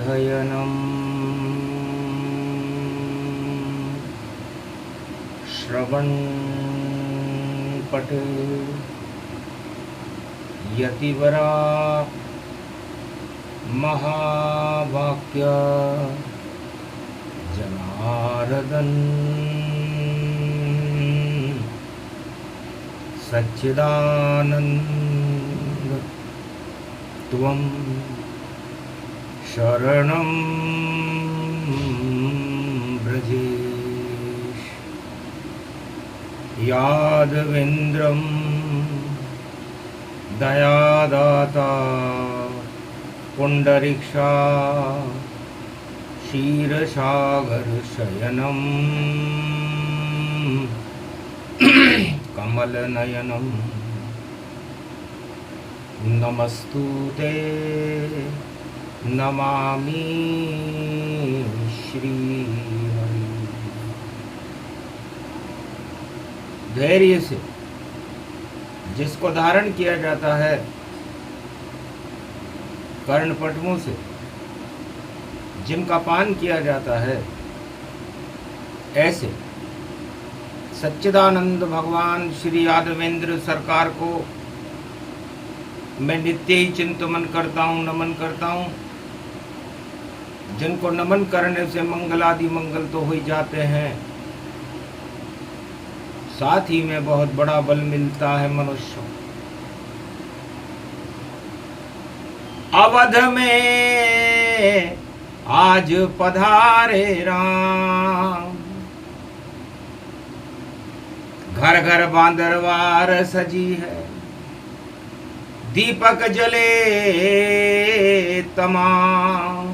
अध्ययनम् श्रवणपठे यतिवरा महावाक्य जनार्दन सच्चिदानंद त्वं शरणं ब्रजेश यादवेन्द्रं दयादाता पुंडरीक्षा क्षीरसागर शयनं कमलनयनं नमस्तुते नमामि श्रीहरि। धैर्य से जिसको धारण किया जाता है, कर्णपटमों से जिनका पान किया जाता है, ऐसे सच्चिदानंद भगवान श्री यादवेंद्र सरकार को मैं नित्य ही चिंतन करता हूँ, नमन करता हूँ। जिनको नमन करने से मंगलादि मंगल तो हो ही जाते हैं, साथ ही में बहुत बड़ा बल मिलता है मनुष्य। अवध में आज पधारे राम, घर घर बांदरवार सजी है, दीपक जले तमाम।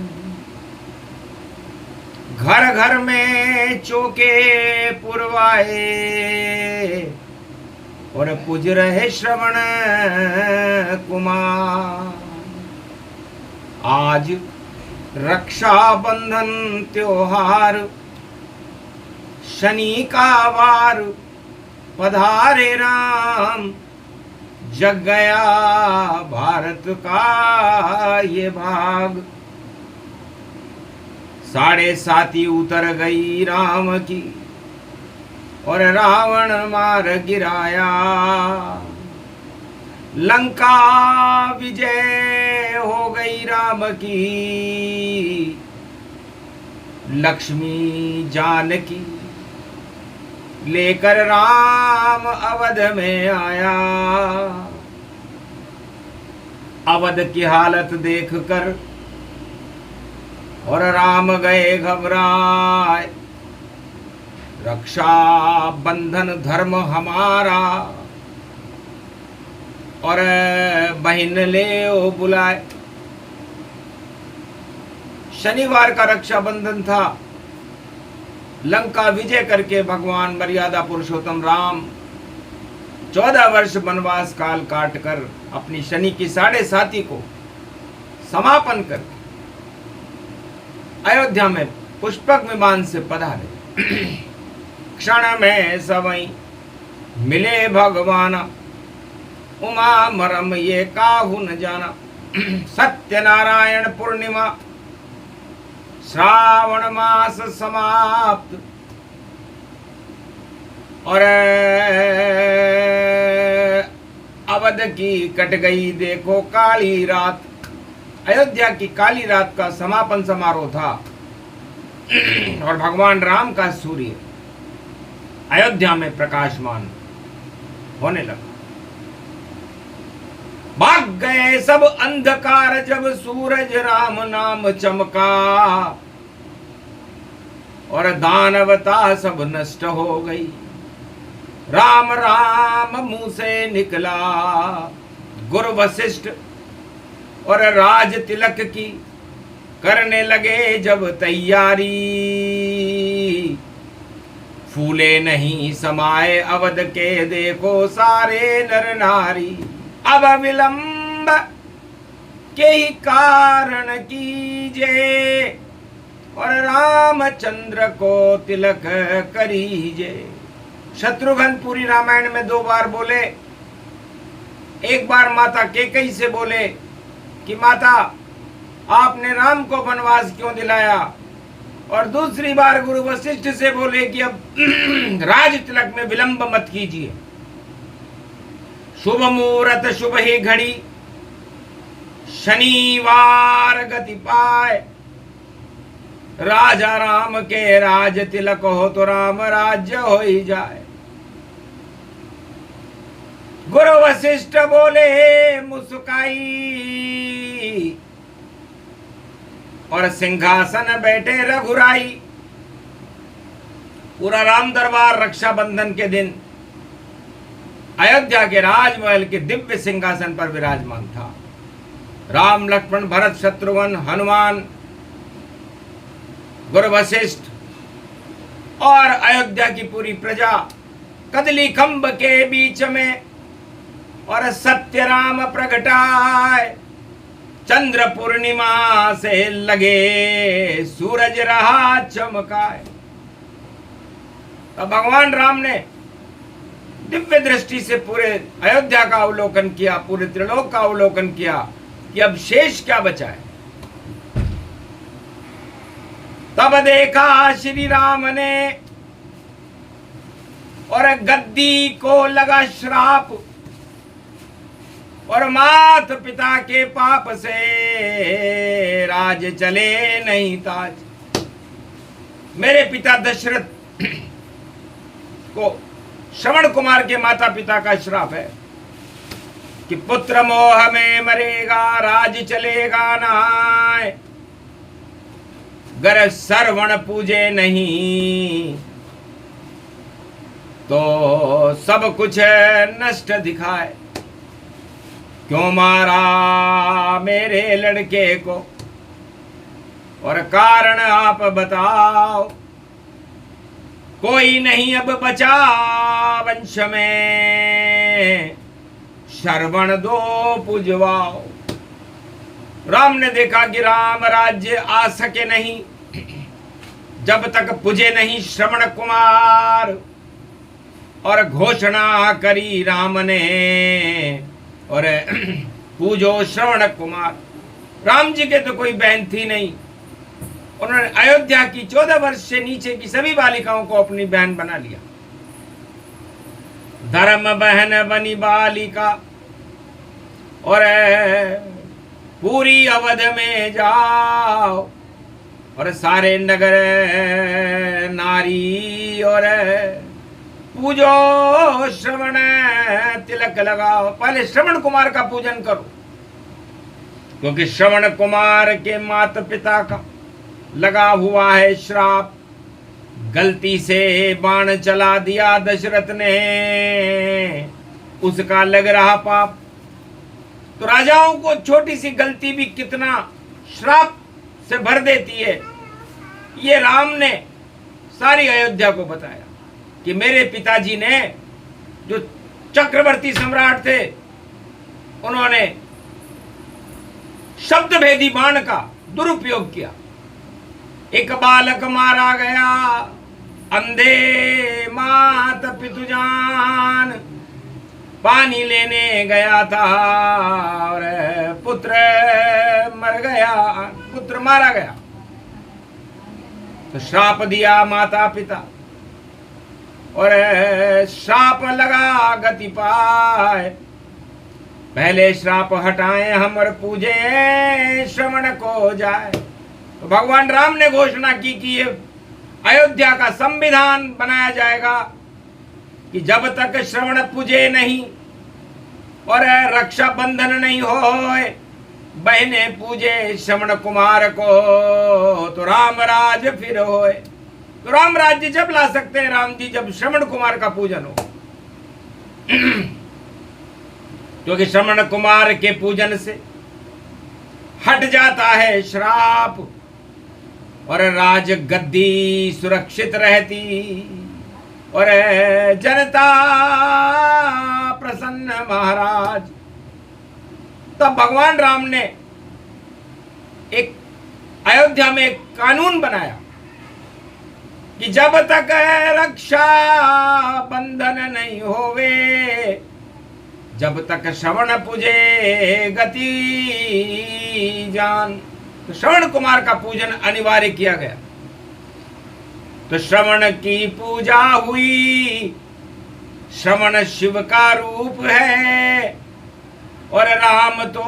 घर घर में चौके पुरवाए और पूज रहे श्रवण कुमार। आज रक्षाबंधन त्योहार, शनि का वार पधारे राम, जग गया भारत का ये भाग। 7.5 उतर गई राम की और रावण मार गिराया। लंका विजय हो गई राम की, लक्ष्मी जानकी लेकर राम अवध में आया। अवध की हालत देखकर और राम गए घबराए। रक्षा बंधन धर्म हमारा और बहन ले ओ बुलाए। शनिवार का रक्षाबंधन था। लंका विजय करके भगवान मर्यादा पुरुषोत्तम राम 14 वर्ष वनवास काल काटकर अपनी शनि की 7.5 को समापन करके अयोध्या में पुष्पक विमान से पधारे। क्षण में सवई मिले भगवान, उमा मरम ये काहू न जाना। सत्यनारायण पूर्णिमा, श्रावण मास समाप्त और अवध की कट गई देखो काली रात। अयोध्या की काली रात का समापन समारोह था और भगवान राम का सूर्य अयोध्या में प्रकाशमान होने लगा। भाग गए सब अंधकार जब सूरज राम नाम चमका और दानवता सब नष्ट हो गई। राम राम मुंह से निकला, गुरु वशिष्ठ और राज तिलक की करने लगे जब तैयारी। फूले नहीं समाये अवध के देखो सारे नर नारी। अब विलंब के ही कारण कीजे और रामचंद्र को तिलक करीजे। शत्रुघ्न पूरी रामायण में 2 बार बोले। एक बार माता कैकेयी से बोले कि माता आपने राम को वनवास क्यों दिलाया? और दूसरी बार गुरु वशिष्ठ से बोले कि अब राज तिलक में विलंब मत कीजिए, शुभ मुहूर्त शुभ ही घड़ी, शनिवार गति पाए, राजा राम के राज तिलक हो तो राम राज्य हो ही जाए। गुरु वशिष्ठ बोले मुस्काई, और सिंहासन बैठे रघुराई। पूरा राम दरबार रक्षाबंधन के दिन अयोध्या के राजमहल के दिव्य सिंहासन पर विराजमान था। राम लक्ष्मण भरत शत्रुघ्न हनुमान गुरु वशिष्ठ और अयोध्या की पूरी प्रजा कदली खंभ के बीच में, और सत्य राम प्रगटाए, चंद्र पूर्णिमा से लगे सूरज रहा चमकाए। तब भगवान राम ने दिव्य दृष्टि से पूरे अयोध्या का अवलोकन किया, पूरे त्रिलोक का अवलोकन किया कि अब शेष क्या बचा है। तब देखा श्री राम ने और गद्दी को लगा श्राप, और मात पिता के पाप से राज चले नहीं ताज। मेरे पिता दशरथ को श्रवण कुमार के माता पिता का श्राप है कि पुत्र मोह में मरेगा, राज चलेगा नाय, गर श्रवण पूजे नहीं तो सब कुछ नष्ट दिखाए। क्यों मारा मेरे लड़के को, और कारण आप बताओ, कोई नहीं अब बचा वंश में, श्रवण दो पुजवाओ। राम ने देखा कि राम राज्य आ सके नहीं जब तक पूजे नहीं श्रवण कुमार, और घोषणा करी राम ने, और पूजो श्रवण कुमार। राम जी के तो कोई बहन थी नहीं, उन्होंने अयोध्या की 14 वर्ष से नीचे की सभी बालिकाओं को अपनी बहन बना लिया। धर्म बहन बनी बालिका, और पूरी अवध में जाओ, और सारे नगर नारी और पूजो श्रवण तिलक लगाओ। पहले श्रवण कुमार का पूजन करो, क्योंकि श्रवण कुमार के माता पिता का लगा हुआ है श्राप। गलती से बाण चला दिया दशरथ ने, उसका लग रहा पाप। तो राजाओं को छोटी सी गलती भी कितना श्राप से भर देती है। ये राम ने सारी अयोध्या को बताया कि मेरे पिताजी ने, जो चक्रवर्ती सम्राट थे, उन्होंने शब्द भेदी बाण का दुरुपयोग किया। एक बालक मारा गया, अंधे मात पितुजान, पानी लेने गया था और पुत्र मर गया, पुत्र मारा गया। तो श्राप दिया माता पिता, और श्राप लगा गति पाए। पहले श्राप हटाए हम और पूजे श्रवण को जाए। तो भगवान राम ने घोषणा की कि ये अयोध्या का संविधान बनाया जाएगा कि जब तक श्रवण पूजे नहीं और रक्षा बंधन नहीं होए, बहने पूजे श्रवण कुमार को, तो राम राज फिर होए। तो राम राज्य जब ला सकते हैं राम जी, जब श्रवण कुमार का पूजन हो। क्योंकि श्रवण कुमार के पूजन से हट जाता है श्राप, और राज गद्दी सुरक्षित रहती, और जनता प्रसन्न महाराज। तब भगवान राम ने एक अयोध्या में एक कानून बनाया कि जब तक रक्षा बंधन नहीं होवे, जब तक श्रवण पूजे गति जान। तो श्रवण कुमार का पूजन अनिवार्य किया गया। तो श्रवण की पूजा हुई, श्रवण शिव का रूप है, और राम तो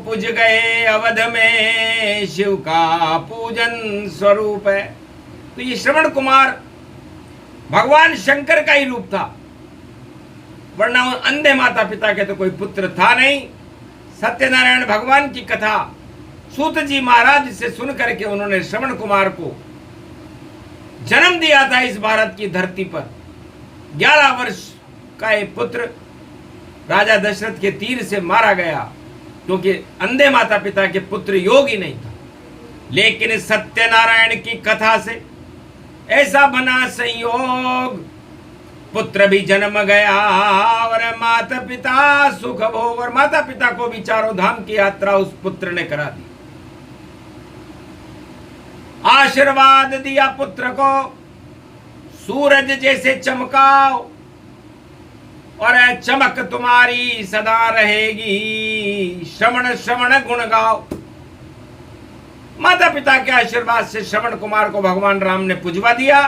पूज गए अवध में, शिव का पूजन स्वरूप है। तो ये श्रवण कुमार भगवान शंकर का ही रूप था, वरना अंधे माता पिता के तो कोई पुत्र था नहीं। सत्यनारायण भगवान की कथा सूत जी महाराज से सुन करके उन्होंने श्रवण कुमार को जन्म दिया था इस भारत की धरती पर। 11 वर्ष का एक पुत्र राजा दशरथ के तीर से मारा गया, क्योंकि अंधे माता पिता के पुत्र योग ही नहीं था। लेकिन सत्यनारायण की कथा से ऐसा बना संयोग, पुत्र भी जन्म गया और माता पिता सुख भोग, और माता पिता को भी चारों धाम की यात्रा उस पुत्र ने करा दी। आशीर्वाद दिया पुत्र को, सूरज जैसे चमकाओ और चमक तुम्हारी सदा रहेगी, श्रवण श्रवण गुण गाओ। माता पिता के आशीर्वाद से श्रवण कुमार को भगवान राम ने पुजवा दिया।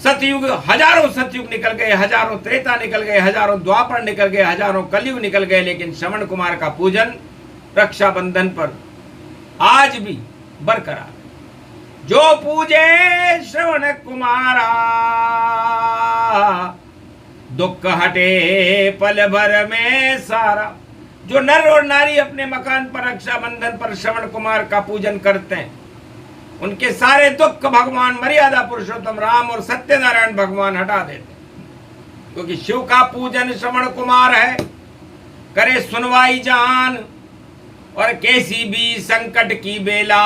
सतयुग, हजारों सतयुग निकल गए, हजारों त्रेता निकल गए, हजारों द्वापर निकल गए, हजारों कलयुग निकल गए, लेकिन श्रवण कुमार का पूजन रक्षाबंधन पर आज भी बरकरार। जो पूजे श्रवण कुमारा, दुख हटे पल भर में सारा। जो नर और नारी अपने मकान पर रक्षाबंधन पर श्रवण कुमार का पूजन करते हैं, उनके सारे दुख भगवान मर्यादा पुरुषोत्तम राम और सत्यनारायण भगवान हटा देते हैं। क्योंकि शिव का पूजन श्रवण कुमार है, करे सुनवाई जान, और कैसी भी संकट की बेला,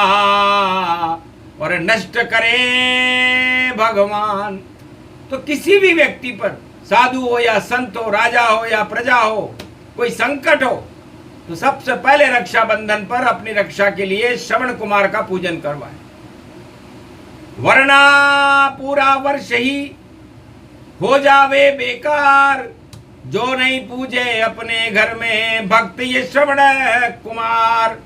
और नष्ट करे भगवान। तो किसी भी व्यक्ति पर, साधु हो या संत हो, राजा हो या प्रजा हो, कोई संकट हो, तो सबसे पहले रक्षाबंधन पर अपनी रक्षा के लिए श्रवण कुमार का पूजन करवाएं, वरना पूरा वर्ष ही हो जावे बेकार। जो नहीं पूजे अपने घर में भक्त ये श्रवण कुमार।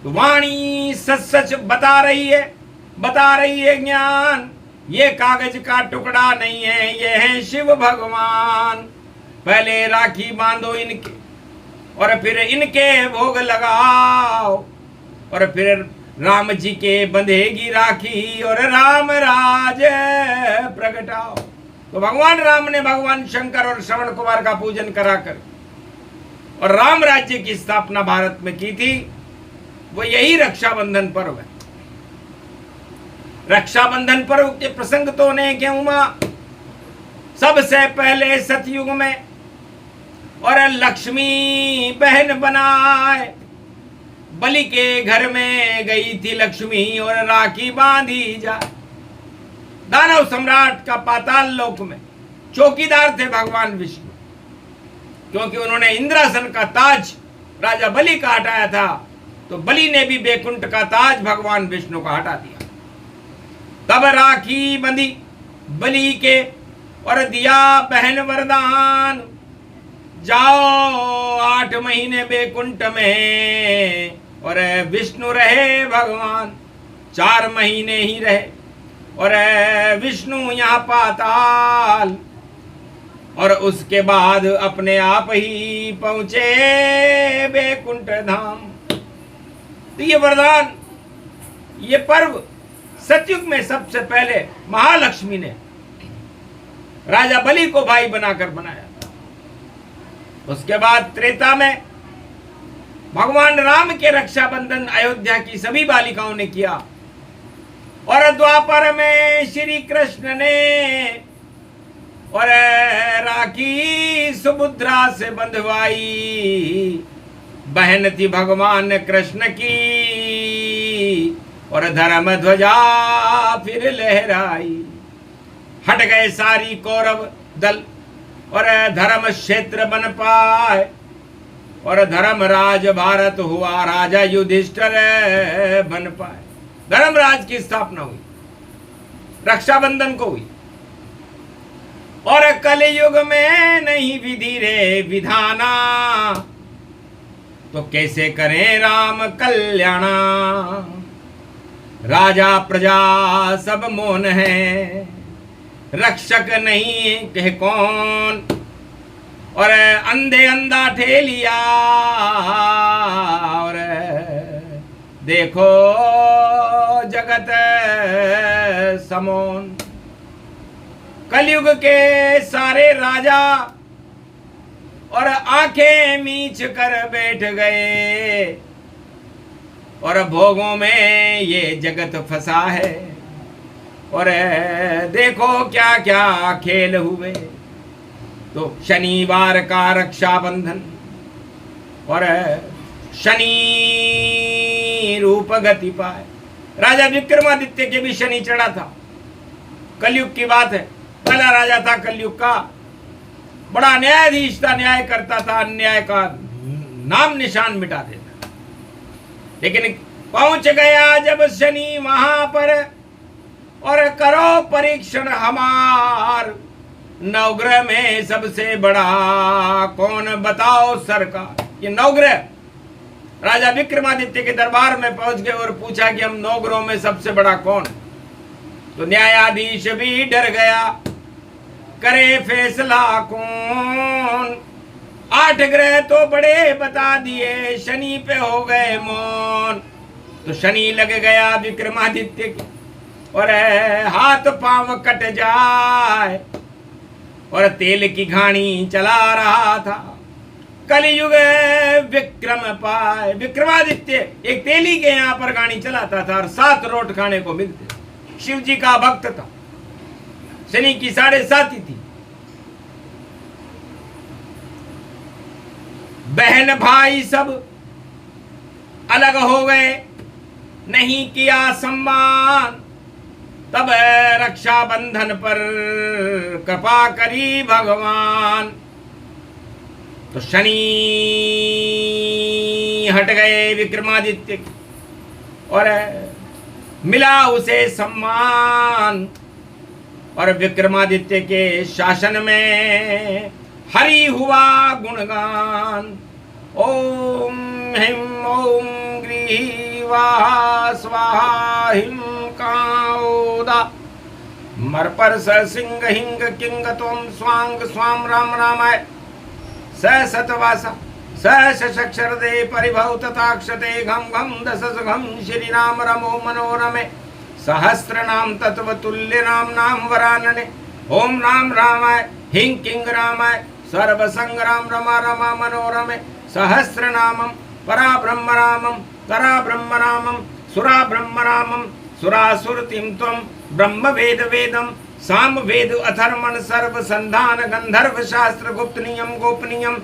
वाणी सच सच बता रही है ज्ञान, ये कागज का टुकड़ा नहीं है, ये है शिव भगवान। पहले राखी बांधो इनके, और फिर इनके भोग लगाओ, और फिर राम जी के बंधेगी राखी, और राम राज प्रगटाओ। तो भगवान राम ने भगवान शंकर और श्रवण कुमार का पूजन कराकर और राम राज्य की स्थापना भारत में की थी। वो यही रक्षाबंधन पर्व है। रक्षाबंधन पर्व के प्रसंग तो ने क्यों मां, सबसे पहले सतयुग में, और लक्ष्मी बहन बनाए, बलि के घर में गई थी लक्ष्मी और राखी बांधी जाए। दानव सम्राट का पाताल लोक में चौकीदार थे भगवान विष्णु, क्योंकि उन्होंने इंद्रासन का ताज राजा बलि का हटाया था, तो बलि ने भी बैकुंठ का ताज भगवान विष्णु का हटा दिया। तब राखी बंधी बलि के और दिया बहन वरदान, जाओ 8 महीने बैकुंठ में, और विष्णु रहे भगवान 4 महीने ही रहे, और विष्णु यहाँ पाताल, और उसके बाद अपने आप ही पहुंचे बैकुंठ धाम। तो ये वरदान, ये पर्व सतयुग में सबसे पहले महालक्ष्मी ने राजा बलि को भाई बनाकर बनाया था। उसके बाद त्रेता में भगवान राम के रक्षाबंधन अयोध्या की सभी बालिकाओं ने किया, और द्वापर में श्री कृष्ण ने और राखी सुभद्रा से बंधवाई। बहन थी भगवान कृष्ण की, और धर्म ध्वजा फिर लहराई। हट गए सारी कौरव दल, और धर्म क्षेत्र बन पाए, और धर्मराज भारत हुआ, राजा युधिष्ठिर बन पाए। धर्मराज की स्थापना हुई, रक्षाबंधन को हुई। और कलयुग में नहीं विधि रे विधाना, तो कैसे करें राम कल्याणा। राजा प्रजा सब मौन है, रक्षक नहीं कह कौन। और अंधे अंधा ठेलिया, और देखो जगत समोन। कलयुग के सारे राजा और आंखें मीच कर बैठ गए, और भोगों में ये जगत फंसा है। और देखो क्या क्या खेल हुए। तो शनिवार का रक्षाबंधन, और शनि रूप गति पाए। राजा विक्रमादित्य के भी शनि चढ़ा था। कलयुग की बात है, पहला राजा था कलयुग का, बड़ा न्यायाधीश था, न्याय करता था, अन्याय का नाम निशान मिटा देता। लेकिन पहुंच गया जब शनि वहां पर, और करो परीक्षण हमार। नवग्रह में सबसे बड़ा कौन बताओ सरकार। ये नवग्रह राजा विक्रमादित्य के दरबार में पहुंच गए और पूछा कि हम नवग्रहों में सबसे बड़ा कौन। तो न्यायाधीश भी डर गया, करे फैसला कौन। 8 ग्रह तो बड़े बता दिए, शनि पे हो गए मौन। तो शनि लग गया विक्रमादित्य की, और हाथ पांव कट जाए, और तेल की घानी चला रहा था। कलयुग विक्रम पाए। विक्रमादित्य एक तेली के यहाँ पर घानी चलाता था, और 7 रोट खाने को मिलते। शिव जी का भक्त था, शनि की 7.5 थी। बहन भाई सब अलग हो गए, नहीं किया सम्मान। तब रक्षाबंधन पर कृपा करी भगवान। तो शनि हट गए विक्रमादित्य, और मिला उसे सम्मान। और विक्रमादित्य के शासन में हरि हुआ गुणगान। ओम हिम ओम ग्रीवा स्वाहा हिम काउदा। मर पर स सिंह हिंग किंग तोम स्वांग स्वाम राम रामाय। स सतवासा स शक्षर दे परिभव तथाक्षते घम घम दशस घम श्री राम रमो मनोरमे। सहस्र नाम तत्व तुल्य राम नाम वरानने। ओम राम रामाय हिंग किंग रामाय सर्व संग्राम रमा रमा मनोरमे। सहस्र नामम परा ब्रह्म रामम तरा ब्रह्म रामम सुरा ब्रह्म रामम सुरासुरतिम त्वम ब्रह्म वेद वेदम साम वेद अथर्मण सर्व संधान गंधर्व शास्त्र गुप्त नियम गोपनीयम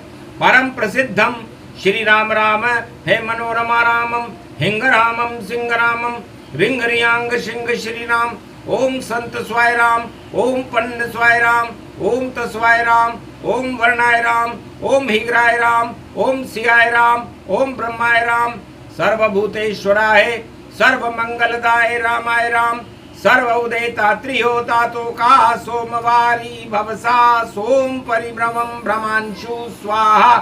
परम प्रसिद्धम श्री राम राम हे मनोरमा रामम हिंग रामम सिंह रामम रिंग रियांग सिंह श्री राम। ओम संत स्वाय राम ओम पंड स्वाय राम ओम तस्वाय राम ओम वर्णाय राम ओम हिग्राय राम ओम सियाय राम ओम ब्रह्माय राम सर्वभूतेश्वराय सर्व मंगलदाय रामाय राम। सर्व उदयता त्रिहोता तो का सोमवारी भवसा सोम परिभ्रमं भ्रमांशु स्वाहा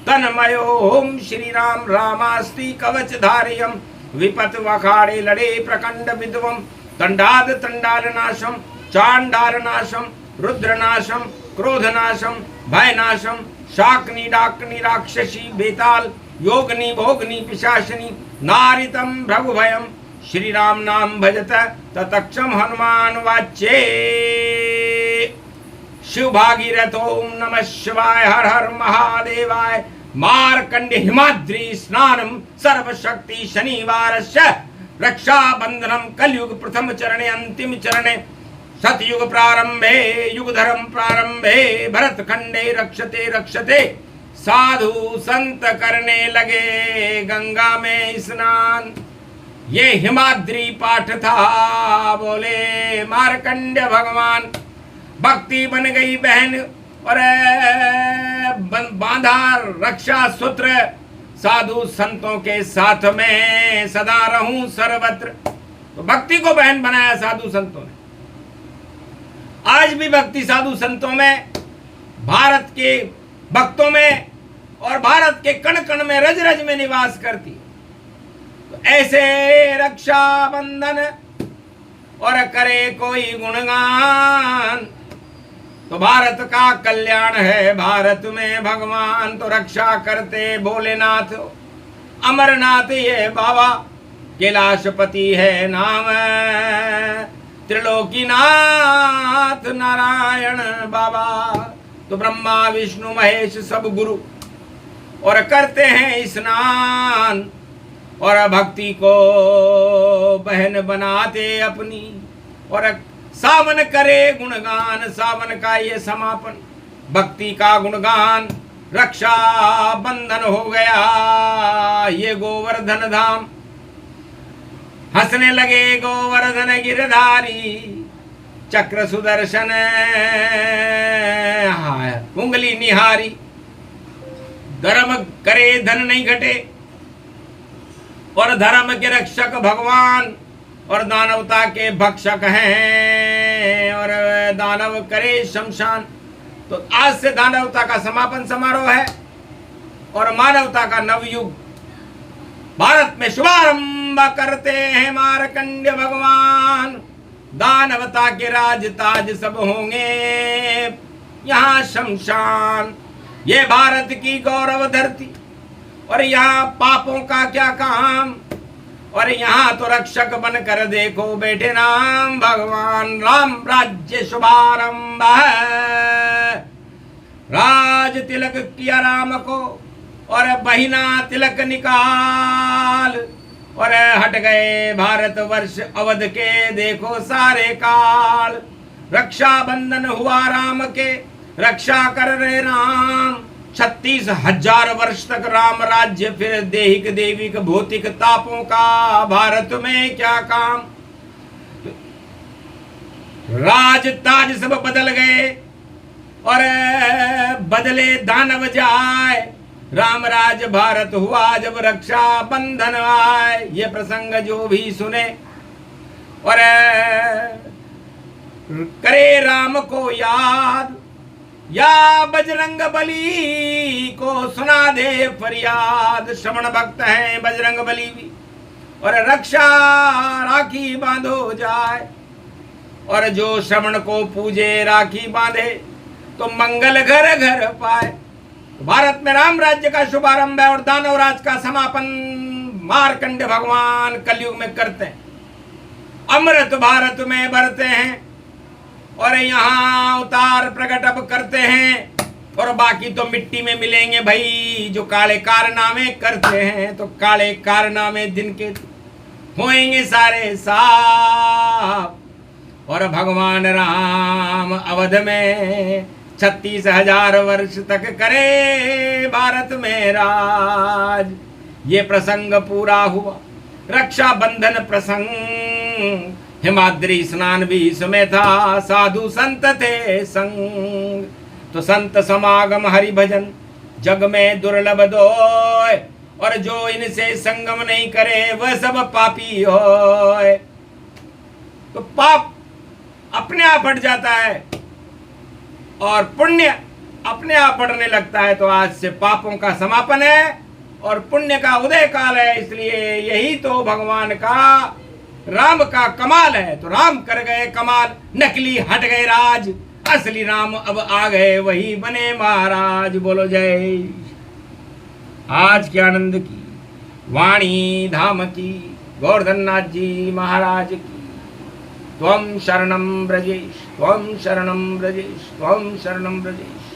तन्मयो ओम श्री राम रामास्ति कवच धारियम विपत वखाड़े लड़े प्रकंड विद्वम तंडाद तंडाल नाशम चांडाल नाशम रुद्र नाशम क्रोध नाशम भय नाशम शाकनी डाकनी राक्षसी बेताल योगनी भोगनी पिशाचनी नारितम भ्रगु भयम श्री राम नाम भजत ततक्षम हनुमान वाच्ये। शिव भागीरथ ओम नमः शिवाय हर हर महादेवाय। मार्कंडे हिमाद्री स्नानम सर्वशक्ति शनिवारस्य रक्षाबंधनम कलयुग प्रथम चरणे अंतिम चरणे सतयुग प्रारंभे युगधर्म प्रारंभे भरत खंडे रक्षते रक्षते। साधु संत करने लगे गंगा में स्नान। ये हिमाद्री पाठ था, बोले मार्कंड्य भगवान। भक्ति बन गई बहन और बांधा रक्षा सूत्र। साधु संतों के साथ में सदा रहूं सर्वत्र। तो भक्ति को बहन बनाया साधु संतों ने। आज भी भक्ति साधु संतों में, भारत के भक्तों में और भारत के कण कण में रज रज में निवास करती है। तो ऐसे रक्षा बंधन और करे कोई गुणगान, तो भारत का कल्याण है भारत में भगवान। तो रक्षा करते भोलेनाथ अमरनाथ ये बाबा, कैलाशपति है नाम त्रिलोकीनाथ नारायण बाबा। तो ब्रह्मा विष्णु महेश सब गुरु और करते हैं स्नान, और भक्ति को बहन बनाते अपनी, और सावन करे गुणगान। सावन का ये समापन भक्ति का गुणगान, रक्षा बंधन हो गया ये गोवर्धन धाम। हंसने लगे गोवर्धन गिरधारी, चक्र सुदर्शन उंगली निहारी। धर्म करे धन नहीं घटे, और धर्म के रक्षक भगवान, और दानवता के भक्षक हैं, और दानव करे शमशान। तो आज से दानवता का समापन समारोह है और मानवता का नवयुग भारत में शुभारंभ करते हैं मार्कंड्य भगवान। दानवता के राज ताज सब होंगे यहाँ शमशान। ये भारत की गौरव धरती, और यहाँ पापों का क्या काम, और यहाँ तो रक्षक बनकर देखो बैठे नाम भगवान। राम राज्य शुभारंभ है, राज तिलक किया राम को, और बहिना तिलक निकाल, और हट गए भारत वर्ष अवध के देखो सारे काल। रक्षा बंधन हुआ राम के, रक्षा कर रहे राम। 36,000 वर्ष तक राम राज्य, फिर देहिक देविक भौतिक तापों का भारत में क्या काम। राज ताज सब बदल गए, और बदले दानव जाए। राम राज भारत हुआ जब रक्षा बंधन आए। ये प्रसंग जो भी सुने और करे राम को याद, या बजरंग बली को सुना दे फरियाद। श्रवण भक्त हैं बजरंग बली भी, और रक्षा राखी बांधो जाए। और जो श्रवण को पूजे राखी बांधे, तो मंगल घर घर पाए। तो भारत में राम राज्य का शुभारंभ है, और दानव राज का समापन मार्कंड भगवान कलयुग में करते हैं। अमृत भारत में भरते हैं, और यहाँ अवतार प्रकट अब करते हैं। और बाकी तो मिट्टी में मिलेंगे भाई, जो काले कारनामे करते हैं। तो काले कारनामे दिन के होएंगे सारे साफ। और भगवान राम अवध में 36,000 वर्ष तक करे भारत में राज। ये प्रसंग पूरा हुआ रक्षा बंधन प्रसंग। हिमाद्री स्नान भी इसमें था, साधु संत थे संग। तो संत समागम हरि भजन जग में दुर्लभ दोय, और जो इनसे संगम नहीं करे वह सब पापी होय। तो पाप अपने आप हट जाता है, और पुण्य अपने आप बढ़ने लगता है। तो आज से पापों का समापन है, और पुण्य का उदय काल है। इसलिए यही तो भगवान का राम का कमाल है। तो राम कर गए कमाल, नकली हट गए राज, असली राम अब आ गए वही बने महाराज। बोलो जय। आज के आनंद की वाणी धाम की गोवर्धन नाथ जी महाराज की। त्वं शरणं ब्रजेश, त्वं शरणं ब्रजेश, त्वं शरणं ब्रजेश।